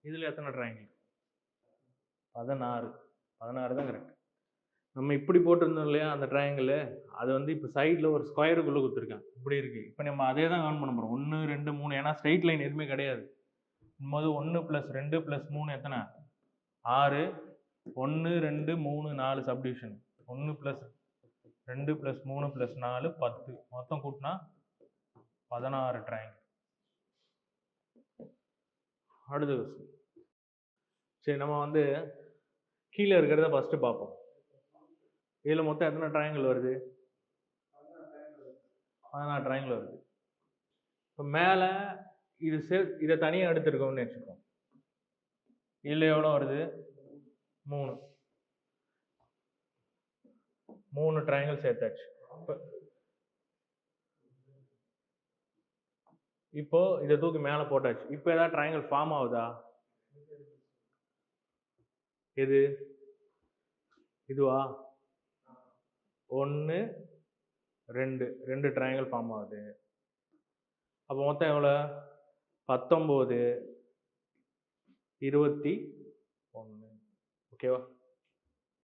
இதில் எத்தனை ட்ரையாங்கிள்? 16. 16 தான் கரெக்ட். நம்ம இப்படி போட்டிருந்தோம் இல்லையா அந்த ட்ரையாங்கிள், அது வந்து இப்போ சைடில் ஒரு ஸ்கொயருக்குள்ளே கொடுத்துருக்கேன். இப்படி இருக்கு. இப்போ நம்ம அதே தான் கவுண்ட் பண்ண போகிறோம். 1 2 3. ஏன்னா ஸ்ட்ரைட் லைன் எதுவுமே கிடையாது. போது 1 + 2 + 3 எத்தனை? 6. 1 2 3 4 சப்டிவிஷன். 1 + 2 + 3 + 4 10. மொத்தம் கூட்டினா 16 ட்ரையாங்கிள். அடுத்த கொஸ்டின். சரி, நம்ம வந்து கீழே இருக்கிறத ஃபர்ஸ்ட் பார்ப்போம். இதில் மொத்தம் எத்தனை ட்ரையாங்கிள் வருது? 16 ட்ரையாங்கிள் வருது. இப்போ மேலே இது இதை தனியாக எடுத்துருக்கோம்னு வச்சுக்கோம். இதில் எவ்வளோ வருது? 3. 3 ட்ரையாங்கிள் சேர்த்தாச்சு. இப்போ இதை தூக்கி மேலே போட்டாச்சு. இப்போ ஏதாவது ட்ரையாங்கிள் ஃபார்ம் ஆகுதா? எது? இதுவா? 1 2 2 ட்ரையாங்கிள் ஃபார்ம் ஆகுது. அப்போ மொத்தம் எவ்வளோ? 19 21. ஓகேவா?